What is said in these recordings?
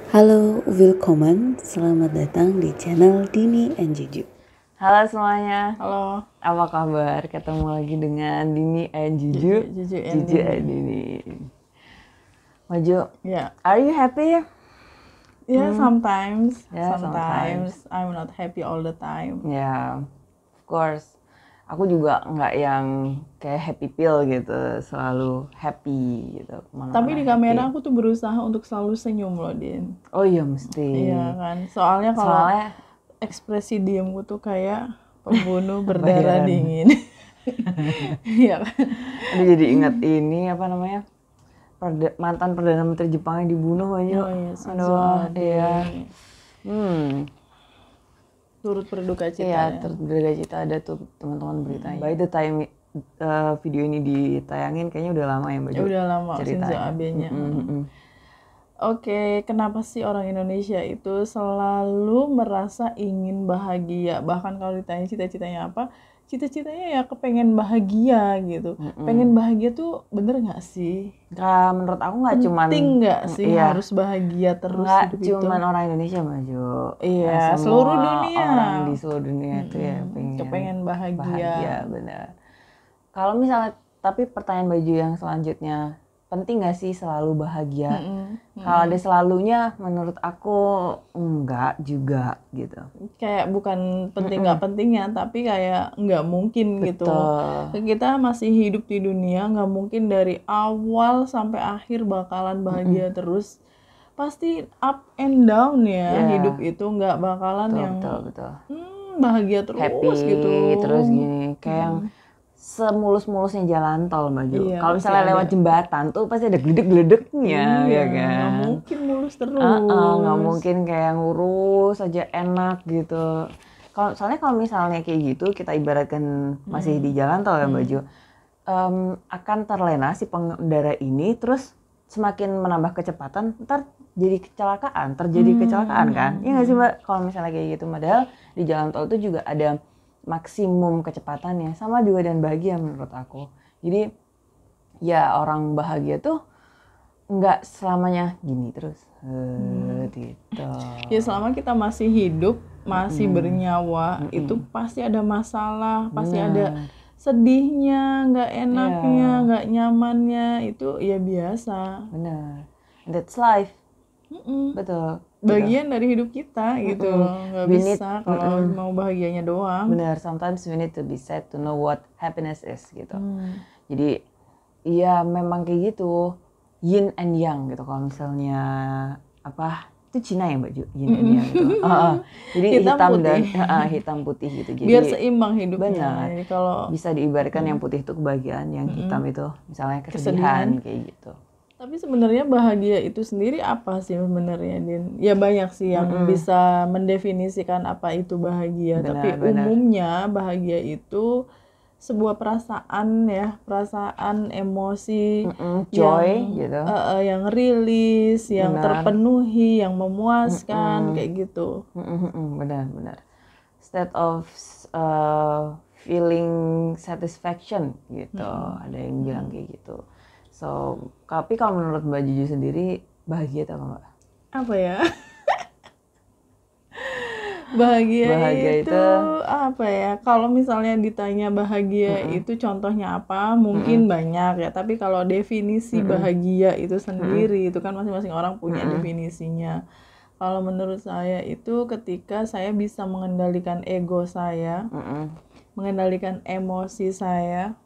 Halo, willkommen, selamat datang di channel Dini and Juju. Halo semuanya, Halo, apa kabar? Ketemu lagi dengan Dini and Juju. Juju and Dini. Maju, ya, are you happy? sometimes, Yeah, sometimes I'm not happy all the time. Ya, of course. Aku juga nggak yang kayak happy pill gitu, selalu happy gitu. Tapi di kamera happy. aku tuh berusaha untuk selalu senyum loh, Din. Oh iya mesti. Iya kan, soalnya kalau ekspresi diemku tuh kayak pembunuh berdarah Bayaran. dingin. Iya kan. Aduh jadi ingat ini apa namanya? Mantan Perdana Menteri Jepang yang dibunuh aja. Oh iya, Shinzo Abe. Iya. Turut berduka cita Iya, ya. berduka cita ada tuh teman-teman beritanya. By the time video ini ditayangin kayaknya udah lama ya Mbak Jo? Udah lama Shinzo ceritanya. Abe-nya. Oke, kenapa sih orang Indonesia itu selalu merasa ingin bahagia? Bahkan kalau ditanya cita-citanya apa, cita-citanya ya kepengen bahagia gitu. Pengen bahagia tuh bener nggak sih? Menurut aku nggak cuman Penting nggak sih iya, harus bahagia terus nggak hidup itu? cuman orang Indonesia Mbak Jo. Iya, Semua seluruh dunia. orang di seluruh dunia itu ya Kepengen bahagia. benar. Kalau misalnya, tapi pertanyaan Mbak Jo yang selanjutnya, penting nggak sih selalu bahagia? Kalau ada selalunya, menurut aku enggak juga gitu. Kayak bukan penting nggak pentingnya, tapi kayak nggak mungkin gitu. Kita masih hidup di dunia, nggak mungkin dari awal sampai akhir bakalan bahagia terus. Pasti up and down ya hidup itu, nggak bakalan Betul. Bahagia terus Happy, gitu. terus gini, kayak yang semulus-mulusnya jalan tol Mbak Jo. Iya, Kalau misalnya lewat jembatan tuh pasti ada geledek-geledeknya, ya kan? Nggak mungkin mulus terus. Nggak mungkin kayak yang lurus aja enak gitu. Kalau misalnya kayak gitu, kita ibaratkan masih di jalan tol ya Mbak Jo, akan terlena si pengendara ini, terus semakin menambah kecepatan, ntar terjadi kecelakaan kan? Iya nggak sih Mbak? Kalau misalnya kayak gitu, padahal di jalan tol itu juga ada maksimum kecepatannya, sama juga dan bahagia menurut aku. Jadi ya orang bahagia tuh nggak selamanya gini terus gitu. Ya selama kita masih hidup, masih bernyawa, itu pasti ada masalah, pasti ada sedihnya, nggak enaknya, nggak nyamannya, itu ya biasa. Benar. And that's life. Betul. Bagian dari hidup kita gitu, nggak bisa kalau mau bahagianya doang. Benar, sometimes we need to be sad to know what happiness is gitu. Jadi ya memang kayak gitu, yin and yang gitu. Kalau misalnya apa itu Cina ya Mbak Ju, yin and yang gitu. Jadi hitam dan hitam putih gitu. Jadi biar seimbang hidupnya. Benar. Jadi kalau bisa diibaratkan yang putih itu kebahagiaan, yang hitam itu misalnya kesedihan kayak gitu. Tapi sebenarnya bahagia itu sendiri apa sih sebenarnya, Din? Ya banyak sih yang bisa mendefinisikan apa itu bahagia. Tapi umumnya bahagia itu sebuah perasaan ya, perasaan emosi joy gitu. Yang rilis, yang terpenuhi, yang memuaskan kayak gitu. Benar. State of feeling satisfaction gitu. Ada yang bilang kayak gitu. So, tapi kalau menurut Mbak Juju sendiri, bahagia itu apa Mbak? Apa ya? Bahagia itu apa ya? Kalau misalnya ditanya bahagia itu contohnya apa? Mungkin banyak ya. Tapi kalau definisi bahagia itu sendiri, itu kan masing-masing orang punya definisinya. Kalau menurut saya itu ketika saya bisa mengendalikan ego saya, mengendalikan emosi saya,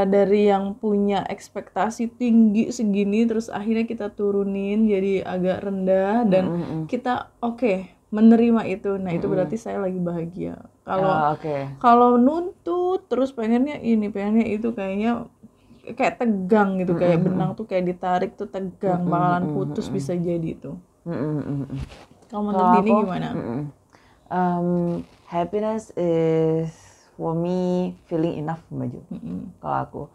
dari yang punya ekspektasi tinggi segini terus akhirnya kita turunin jadi agak rendah dan kita menerima itu. Nah, itu berarti saya lagi bahagia. Kalau nuntut terus pengennya ini, pengennya itu, kayaknya kayak tegang gitu, kayak benang tuh kayak ditarik tuh tegang, bakalan putus bisa jadi itu. Kalau menurut Dini gimana? Happiness is for me feeling enough Mbak Ju. Kalau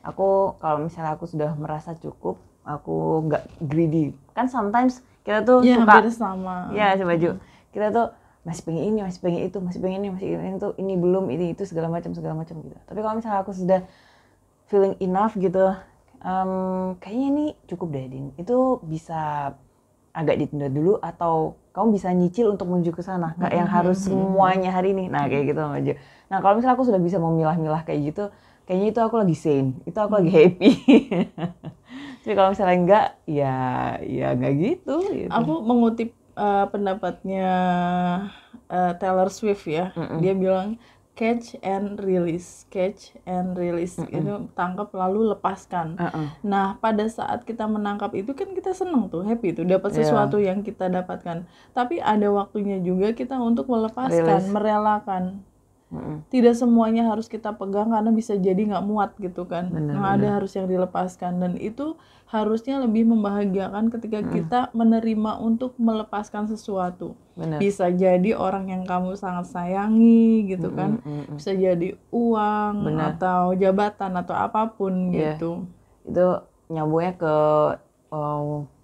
aku kalau misalnya aku sudah merasa cukup, aku nggak greedy. Kan sometimes kita tuh suka hampir sama. Ya Mbak Ju, kita tuh masih pengen ini, masih pengen itu, masih pengen ini, masih pengen itu, ini belum, ini itu segala macam gitu. Tapi kalau misalnya aku sudah feeling enough gitu, kayaknya ini cukup deh Din. Itu bisa agak ditunda dulu atau kamu bisa nyicil untuk menuju ke sana, nggak yang harus semuanya hari ini. Nah kayak gitu aja. Nah kalau misalnya aku sudah bisa memilah-milah kayak gitu, kayaknya itu aku lagi sane, itu aku lagi happy. Tapi kalau misalnya enggak, ya nggak gitu. Aku mengutip pendapatnya Taylor Swift ya. Dia bilang catch and release, itu tangkap lalu lepaskan. Nah pada saat kita menangkap itu kan kita senang tuh, happy tuh, dapat sesuatu yang kita dapatkan. Tapi ada waktunya juga kita untuk melepaskan, merelakan. Tidak semuanya harus kita pegang karena bisa jadi nggak muat gitu kan. Ada harus yang dilepaskan, dan itu harusnya lebih membahagiakan ketika kita menerima untuk melepaskan sesuatu. Bisa jadi orang yang kamu sangat sayangi gitu kan, bisa jadi uang atau jabatan atau apapun gitu. Itu nyambungnya ke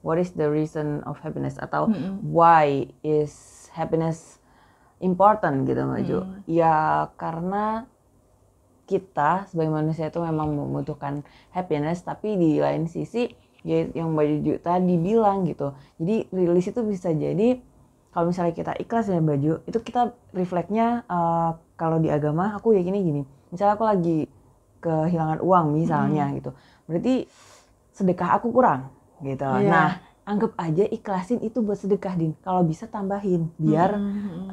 what is the reason of happiness, atau why is happiness important gitu Mbak Ju. Ya karena kita sebagai manusia itu memang membutuhkan happiness, tapi di lain sisi ya yang Mbak Ju tadi bilang gitu. Jadi rilis itu bisa jadi kalau misalnya kita ikhlas ya Mbak Ju, itu kita refleksnya kalau di agama aku ya gini. Misalnya aku lagi kehilangan uang misalnya gitu. Berarti sedekah aku kurang gitu. Nah, anggap aja ikhlasin itu buat sedekah, Din. Kalau bisa tambahin biar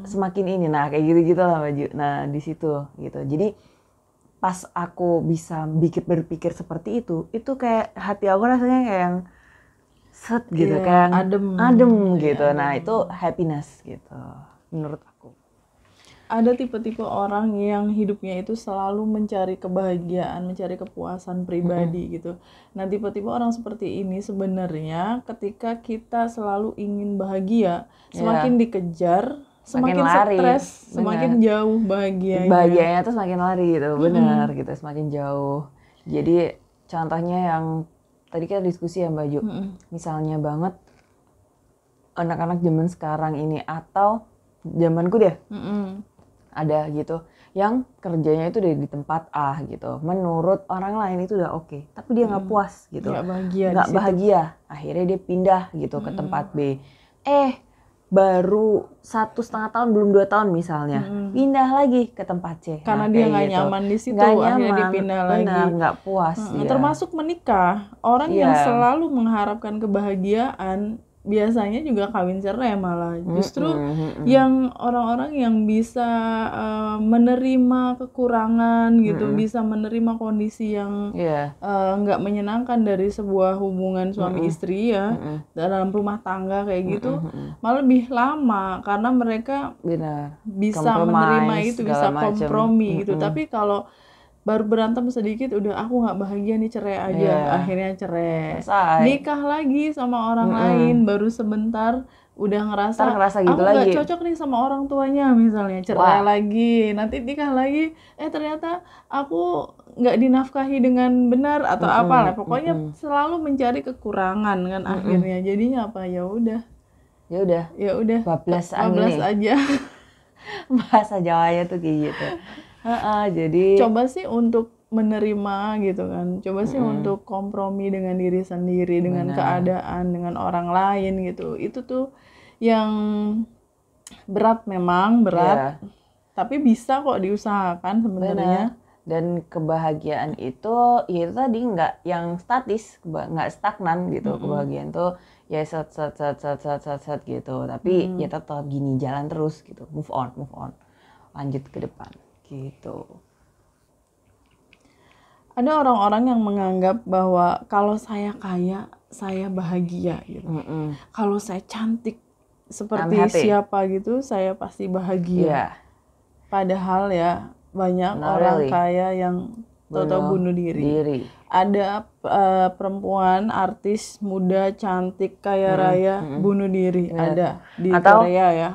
semakin ini. Nah, kayak gitu-gitu lah Mbak Ju. Nah, di situ gitu. Jadi pas aku bisa berpikir seperti itu kayak hati aku rasanya kayak yang set gitu, kayak adem gitu. Nah, itu happiness gitu menurut aku. Ada tipe-tipe orang yang hidupnya itu selalu mencari kebahagiaan, mencari kepuasan pribadi gitu. Nah, tipe-tipe orang seperti ini sebenarnya ketika kita selalu ingin bahagia, semakin dikejar, semakin stres, semakin jauh bahagianya. Bahagianya tuh semakin lari gitu, benar gitu, semakin jauh. Jadi contohnya yang tadi kita diskusi ya Mbak Ju, misalnya banget anak-anak zaman sekarang ini atau zamanku deh. Ada gitu yang kerjanya itu di tempat A gitu, menurut orang lain itu udah oke, tapi dia nggak puas gitu, nggak bahagia, akhirnya dia pindah gitu ke tempat B. Baru 1,5 tahun, belum 2 tahun misalnya, pindah lagi ke tempat C karena dia nggak gitu. nyaman di situ, akhirnya dia pindah lagi, nggak puas dia. Termasuk menikah, orang yang selalu mengharapkan kebahagiaan biasanya juga kawin cerai malah. Justru yang orang-orang yang bisa menerima kekurangan gitu, bisa menerima kondisi yang nggak menyenangkan dari sebuah hubungan suami istri ya, dalam rumah tangga kayak gitu, malah lebih lama karena mereka bisa menerima itu, bisa kompromi gitu. Tapi kalau baru berantem sedikit udah aku nggak bahagia nih, cerai aja, akhirnya cerai. Nikah lagi sama orang lain baru sebentar udah ngerasa gitu aku nggak cocok nih sama orang tuanya misalnya, cerai lagi, nanti nikah lagi, ternyata aku nggak dinafkahi dengan benar atau apalah, pokoknya selalu mencari kekurangan kan akhirnya. Jadinya apa, ya udah bablas aja. Bahasa Jawanya tuh kayak gitu. Jadi coba sih untuk menerima gitu kan, coba sih untuk kompromi dengan diri sendiri, dengan keadaan, dengan orang lain gitu. Itu tuh yang berat, memang berat, tapi bisa kok diusahakan sebenarnya. Dan kebahagiaan itu ya itu tadi nggak yang statis, nggak stagnan gitu. Kebahagiaan tuh ya set gitu, tapi ya tetap gini, jalan terus gitu, move on, lanjut ke depan gitu. Ada orang-orang yang menganggap bahwa kalau saya kaya, saya bahagia gitu. Kalau saya cantik seperti siapa gitu, saya pasti bahagia. Padahal ya banyak orang kaya yang tahu-tahu bunuh diri. Ada perempuan artis muda cantik kaya raya bunuh diri, ada di Korea ya.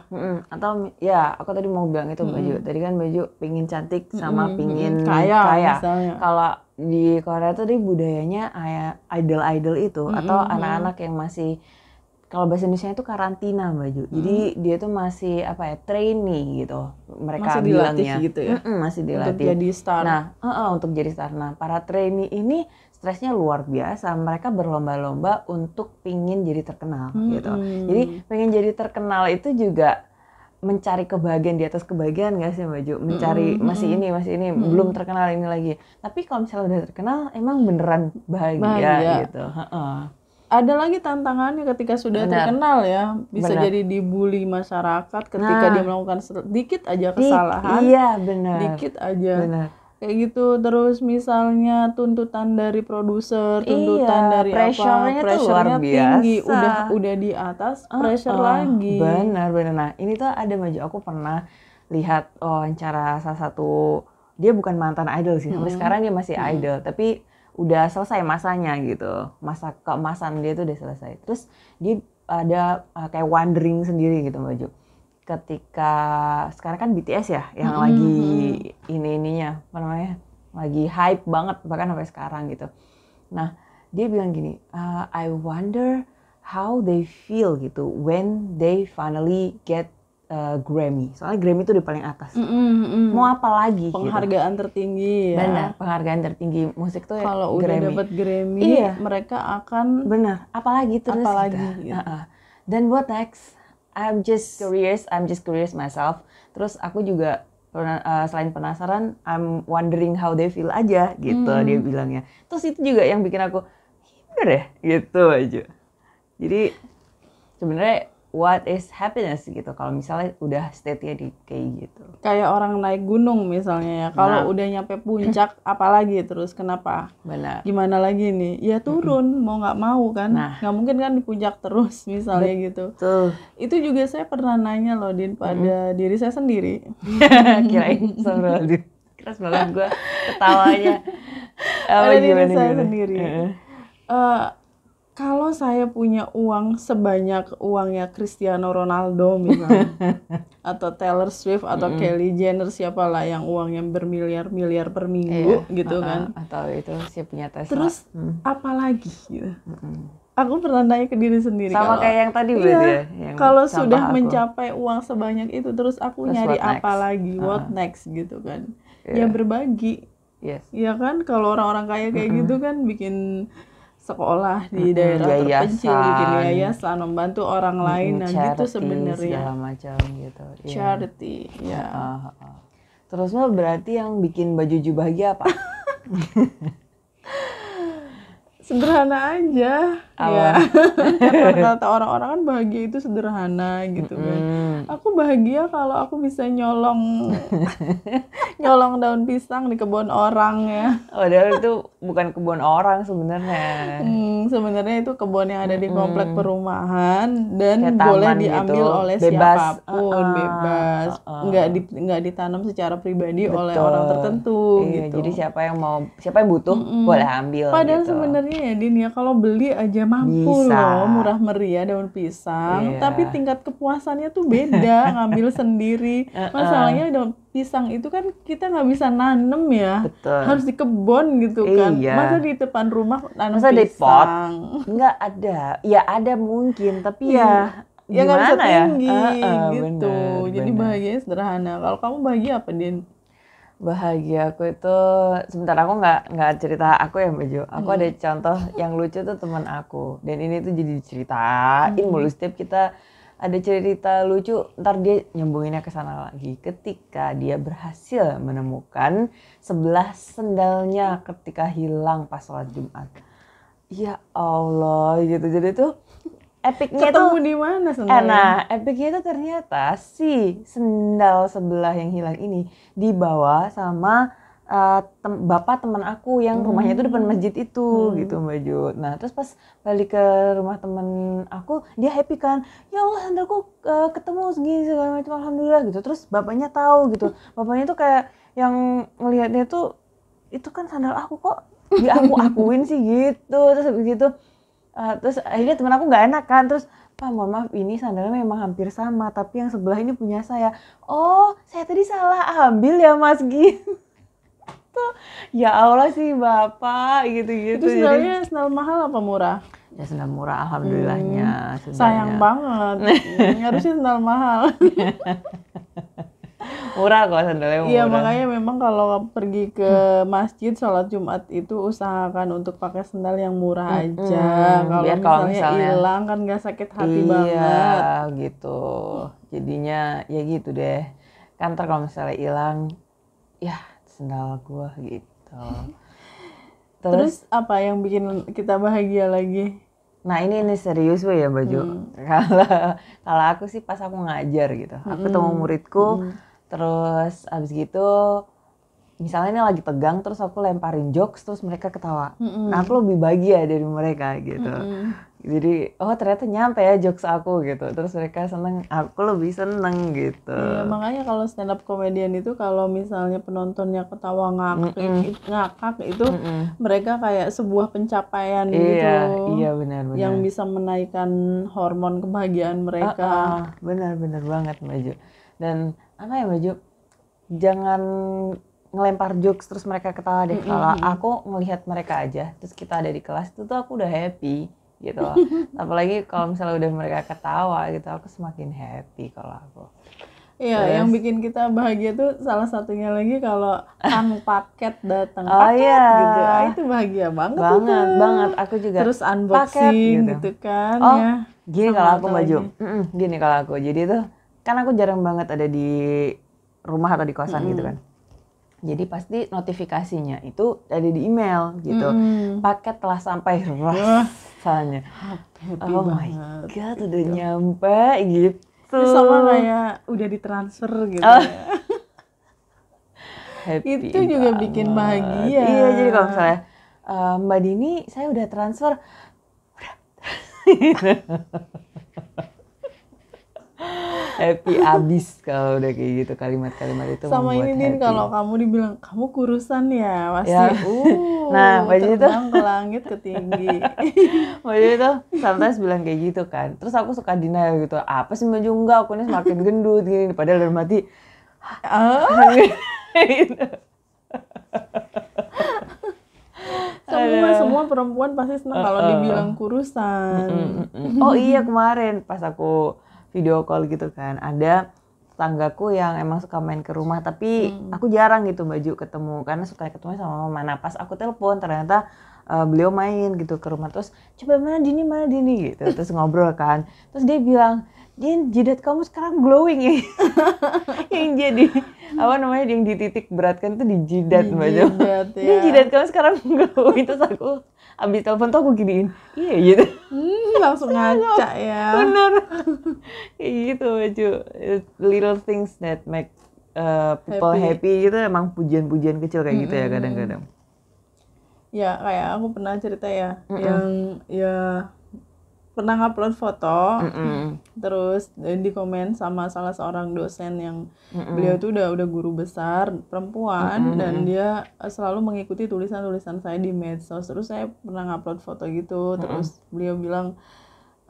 Atau ya aku tadi mau bilang itu Baju. Tadi kan Baju pingin cantik sama pingin kaya. Kalau di Korea tuh budayanya idol itu atau anak-anak yang masih, kalau bahasa Indonesia itu karantina Baju. Jadi dia tuh masih trainee gitu. Mereka masih dilatih bilangnya gitu ya. Masih dilatih untuk jadi star. Nah, untuk jadi star. Nah, para trainee ini stresnya luar biasa. Mereka berlomba-lomba untuk pingin jadi terkenal gitu. Jadi pengen jadi terkenal itu juga mencari kebahagiaan di atas kebahagiaan nggak sih Mbak Ju? Mencari masih ini, belum terkenal ini lagi. Tapi kalau misalnya udah terkenal, emang beneran bahagia. Gitu. Ada lagi tantangannya ketika sudah terkenal ya, bisa jadi dibully masyarakat ketika dia melakukan sedikit aja kesalahan. Iya benar. Dikit aja. Benar. Kayak gitu. Terus misalnya tuntutan dari produser, tuntutan dari pressure-nya tinggi, udah di atas pressure lagi. Benar. Nah, ini tuh ada Mbak Ju, aku pernah lihat wawancara salah satu, dia bukan mantan idol sih, sampai sekarang dia masih idol, tapi udah selesai masanya gitu, masa keemasan dia tuh udah selesai. Terus dia ada kayak wandering sendiri gitu Mbak Ju. Ketika sekarang kan BTS ya yang lagi ininya apa namanya, lagi hype banget bahkan sampai sekarang gitu. Nah dia bilang gini, I wonder how they feel gitu when they finally get Grammy. Soalnya Grammy itu di paling atas. Mau apa lagi? Penghargaan tertinggi ya. Benar, penghargaan tertinggi musik tuh. Kalau udah dapat Grammy, mereka akan. Benar. Apalagi terus. Apalagi. Gitu. Dan what next? I'm just curious myself. Terus aku juga selain penasaran, I'm wondering how they feel aja gitu dia bilangnya. Terus itu juga yang bikin aku bener ya gitu aja. Jadi sebenarnya what is happiness gitu kalau misalnya udah state-nya di kayak gitu. Kayak orang naik gunung misalnya ya. Kalau udah nyampe puncak apalagi terus kenapa? Benar. Gimana lagi nih? Ya turun mau nggak mau kan. Nggak mungkin kan di puncak terus misalnya gitu. Itu juga saya pernah nanya loh Din pada diri saya sendiri. Kirain sama Din. Keras banget gue ketawanya. Pada diri saya sendiri. Kalau saya punya uang sebanyak uangnya Cristiano Ronaldo misalnya, atau Taylor Swift atau Kylie Jenner, siapalah yang uangnya bermiliar-miliar per minggu gitu kan. Atau itu siapa punya Tesla. Terus apalagi gitu. Aku pernah nanya ke diri sendiri. Sama kayak yang tadi berarti ya. Kalau sudah mencapai uang sebanyak itu, terus aku nyari apa lagi, what next gitu kan. Ya berbagi. Ya kan, kalau orang-orang kaya kayak gitu kan bikin sekolah di daerah terpencil, bikin yayasan, membantu orang lain, nah gitu sebenarnya. Segala macam gitu. Charity, ya. Terus Mbak berarti yang bikin Mbak Juju bahagia apa? Sederhana aja. Ya. Kata orang-orang kan bahagia itu sederhana gitu kan. Aku bahagia kalau aku bisa nyolong daun pisang di kebun orang ya. Padahal itu bukan kebun orang sebenarnya. Sebenarnya itu kebun yang ada di komplek perumahan dan boleh diambil gitu. Oleh siapapun, bebas. Nggak ditanam secara pribadi oleh orang tertentu gitu. Jadi siapa yang butuh boleh ambil. Padahal gitu. Sebenarnya ya Din ya, kalau beli aja mampu loh, murah meriah daun pisang, tapi tingkat kepuasannya tuh beda ngambil sendiri. Masalahnya daun pisang itu kan kita nggak bisa nanem ya. Betul. Harus di kebun gitu kan. Masa di depan rumah nanem pisang? Di pot? Nggak ada. Ya ada mungkin, tapi ya nggak bisa tinggi gitu. Jadi bahagia sederhana. Kalau kamu bahagia apa Din? Bahagia aku itu, sebentar aku nggak cerita aku ya Mbak Jo. Aku ada contoh yang lucu tuh teman aku, dan ini tuh jadi diceritain mulu setiap kita ada cerita lucu, ntar dia nyambunginnya ke sana lagi. Ketika dia berhasil menemukan 11 sendalnya ketika hilang pas sholat Jumat. Ya Allah gitu. Jadi tuh epicnya ketemu di mana sendalnya? Nah, epicnya itu ternyata si sendal sebelah yang hilang ini dibawa sama bapak teman aku yang rumahnya itu depan masjid itu gitu Mbak Ju. Nah, terus pas balik ke rumah teman aku, dia happy kan. Ya Allah, sandalku ketemu segini segala macam, alhamdulillah gitu. Terus bapaknya tahu gitu. Bapaknya tuh kayak yang ngelihatnya tuh, itu kan sandal aku kok aku-akuin sih gitu. Terus begitu terus akhirnya temen aku nggak enak kan, terus Pak mohon maaf ini sandalnya memang hampir sama tapi yang sebelah ini punya saya. Oh saya tadi salah ambil ya Mas gitu. Ya Allah sih Bapak gitu-gitu. Itu sendalnya sendal mahal apa murah? Ya sendal murah alhamdulillahnya. Sayang banget. Harusnya sendal mahal. Murah kok sandalnya, murah. Iya, makanya memang kalau pergi ke masjid sholat Jumat itu usahakan untuk pakai sandal yang murah aja. Biar Kalau kalau misalnya hilang kan nggak sakit hati banget. iya gitu. Jadinya ya gitu deh. Kan ntar kalau misalnya hilang, ya sendal gua gitu. Terus apa yang bikin kita bahagia lagi? Nah ini serius ya Baju. Kalau aku sih pas aku ngajar gitu, aku ketemu muridku, terus abis gitu misalnya ini lagi tegang terus aku lemparin jokes terus mereka ketawa. Nah aku lebih bahagia dari mereka gitu. Jadi oh ternyata nyampe ya jokes aku gitu, terus mereka seneng, aku lebih seneng gitu. Iya, makanya kalau stand up comedian itu kalau misalnya penontonnya ketawa ngakak itu mereka kayak sebuah pencapaian gitu. Iya benar-benar. Yang bisa menaikkan hormon kebahagiaan mereka. Benar-benar banget Baju. Dan apa ya Baju? Jangan ngelempar jokes terus mereka ketawa deh. Kalau aku ngelihat mereka aja, terus kita ada di kelas itu tuh aku udah happy gitu. Apalagi kalau misalnya udah mereka ketawa gitu, aku semakin happy kalau aku. Iya, yang bikin kita bahagia tuh salah satunya lagi kalau Kang Paket datang gitu. Itu bahagia banget banget. Aku juga. Terus unboxing gitu kan ya. Gini kalau aku Baju. Gini kalau aku. Jadi tuh kan aku jarang banget ada di rumah atau di kosan gitu kan. Jadi pasti notifikasinya itu ada di email gitu. Paket telah sampai rasanya. Oh my god, udah nyampe gitu. Itu sama kayak udah ditransfer gitu ya. Happy itu juga banget. Bikin bahagia. Iya, jadi kalau misalnya Mbak Dini, saya udah transfer. Happy abis kalau udah kayak gitu, kalimat-kalimat itu sama membuat ini Din, happy. kalau kamu dibilang kamu kurusan ya pasti nah Baju itu terbang ke langit ke tinggi. Baju itu sometimes bilang kayak gitu kan, terus aku suka denial gitu, apa sih Baju, enggak aku ini semakin gendut gini, padahal dalam hati semua perempuan pasti senang kalau dibilang kurusan. Oh iya, kemarin pas aku video call gitu kan, ada tetanggaku yang emang suka main ke rumah, tapi aku jarang gitu Baju ketemu karena suka ketemu sama mama. Nah pas aku telepon ternyata beliau main gitu ke rumah, terus coba mana Dini gitu, terus ngobrol kan, terus dia bilang, Din, jidat kamu sekarang glowing ya. Yang jadi apa namanya, yang dititik beratkan tuh di jidat Baju. Din, jidat kamu sekarang glowing. Terus aku abis telepon tuh aku giniin, iya gitu. Langsung ngaca ya. Bener. Kayak gitu Baju. Little things that make people happy gitu, emang pujian-pujian kecil kayak gitu ya kadang-kadang. Ya kayak aku pernah cerita ya, yang ya pernah ngupload foto, terus di komen sama salah seorang dosen yang beliau itu udah guru besar perempuan, dan dia selalu mengikuti tulisan-tulisan saya di medsos. Terus saya pernah ngupload foto gitu, terus beliau bilang,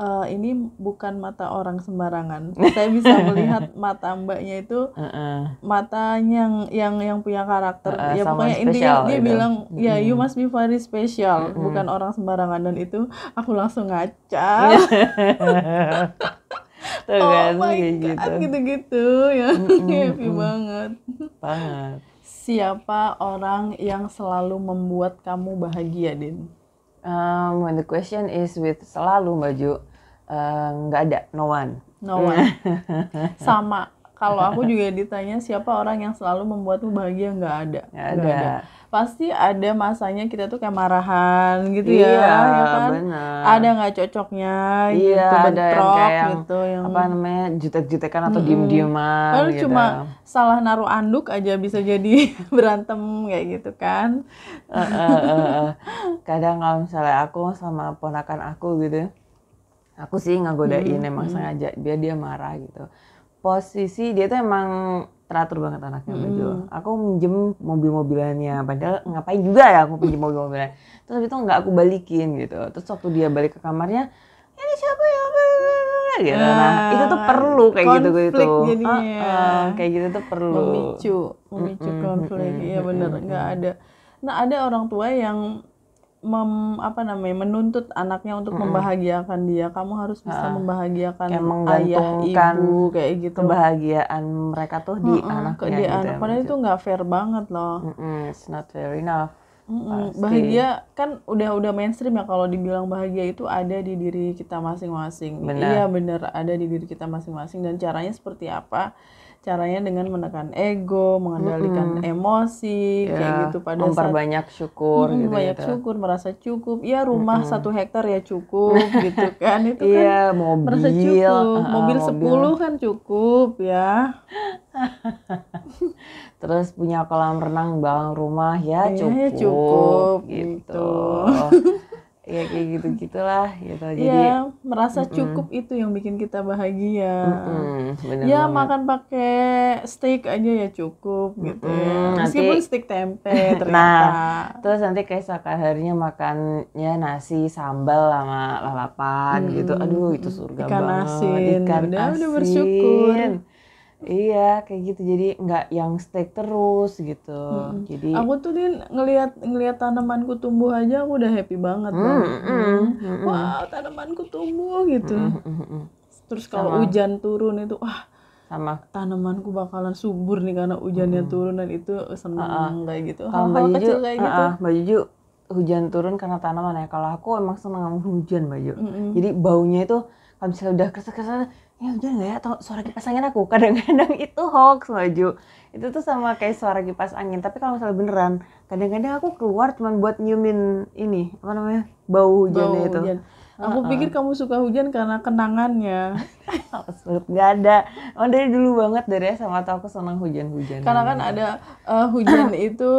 ini bukan mata orang sembarangan. Saya bisa melihat mata mbaknya itu matanya yang punya karakter. Ya pokoknya intinya dia gitu. Bilang ya you must be very special, bukan orang sembarangan. Dan itu aku langsung ngaca. Oh my god, gitu-gitu ya. Happy banget. Siapa orang yang selalu membuat kamu bahagia, Din? When the question is with selalu Baju, nggak ada, no one. Sama, kalau aku juga ditanya siapa orang yang selalu membuatmu bahagia, nggak ada. Pasti ada masanya kita tuh kayak marahan gitu ya kan? Bener. Ada nggak cocoknya gitu, bentrok gitu, yang apa namanya, jutek-jutekan atau diem-dieman. Lalu gitu. Cuma salah naruh anduk aja bisa jadi berantem kayak gitu kan? Kadang kalau misalnya aku sama ponakan aku gitu, aku sih ngegodain emang sengaja biar dia marah gitu. Posisi dia tuh emang teratur banget anaknya Baju. Aku minjem mobil-mobilannya, padahal ngapain juga ya aku pinjem mobil-mobilannya. Terus habis itu nggak aku balikin gitu. Terus waktu dia balik ke kamarnya, ini siapa ya? Gitu. Nah itu tuh perlu kayak gitu-gitu. Kayak gitu tuh perlu. Memicu konflik. Iya bener, nggak ada. Nah ada orang tua yang menuntut anaknya untuk membahagiakan dia. Kamu harus bisa membahagiakan Kayak ayah, menggantungkan ibu, kayak gitu. kebahagiaan mereka tuh di anaknya Di gitu anak. ya, Padahal Baju. itu nggak fair banget loh. It's not fair enough. Pasti. Bahagia kan udah mainstream ya, kalau dibilang bahagia itu ada di diri kita masing-masing. Benar. Iya bener, ada di diri kita masing-masing. Dan caranya seperti apa? Caranya dengan menekan ego, mengendalikan emosi, kayak gitu. Pada saat Memperbanyak syukur gitu. banyak syukur, merasa cukup. Ya rumah 1 hektar ya cukup gitu kan. Itu kan Iya, merasa mobil, cukup. Mobil 10 kan cukup ya. terus punya kolam renang belakang rumah ya Iya, cukup, ya cukup, gitu. gitu. Ya kayak gitu-gitulah gitu. Jadi Iya, merasa cukup itu yang bikin kita bahagia. bener Ya banget. makan pakai steak aja ya cukup gitu ya. nanti- Meskipun steak tempe ternyata. Nah, terus nanti keesokan harinya makannya nasi sambal sama lalapan gitu. Aduh, itu surga Ikan banget. asin. Ikan Udah asin. bersyukur. Iya, kayak gitu. Jadi nggak yang steak terus gitu. Jadi Aku tuh Din ngelihat tanamanku tumbuh aja aku udah happy banget loh. Wow, tanamanku tumbuh gitu. Terus kalau hujan turun itu wah, sama tanamanku bakalan subur nih karena hujannya turun, dan itu senang kayak gitu. kalau Mbak Hal-hal Juju, kecil kayak gitu. Mbak Juju hujan turun karena tanaman ya. Kalau aku emang senang hujan, Mbak Juju. Jadi baunya itu kalau misalnya udah kesel-kesel, ya hujan nggak ya? Atau suara kipas angin aku kadang-kadang itu hoax, Mbak Juju. Itu tuh sama kayak suara kipas angin. Tapi kalau misalnya beneran, kadang-kadang aku keluar cuman buat nyiumin ini apa namanya, bau hujannya Bau itu. hujan. Aku pikir kamu suka hujan karena kenangannya. Nggak ada. Oh, dari dulu banget dari SMA tuh aku senang hujan-hujan. Karena kan ada hujan itu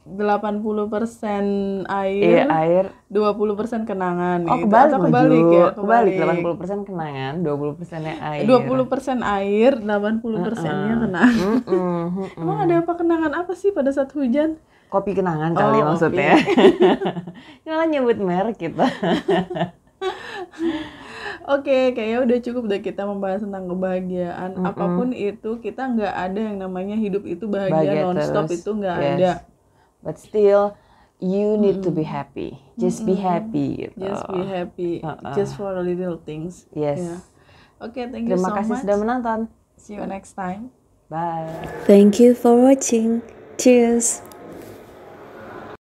80% Iya, air, air. 20% kenangan Oh, gitu. kebalik, Atau Maju. kebalik ya? Kebalik, 80% kenangan, 20%-nya air. 20% air, 80%-nya kenangan. Emang ada apa kenangan apa sih pada saat hujan? Kopi kenangan kali Oh, maksudnya. Malah nyebut merek kita. Oke, kayaknya udah cukup deh kita membahas tentang kebahagiaan. Apapun itu, kita nggak ada yang namanya hidup itu bahagia non-stop, terus. itu nggak Yes. ada. But still, you need to be happy. Just be happy gitu. Just be happy, just for the little things. Yes. Ya. Oke, thank you Terima so kasih much. sudah menonton. See you next time. Bye. Thank you for watching. Cheers.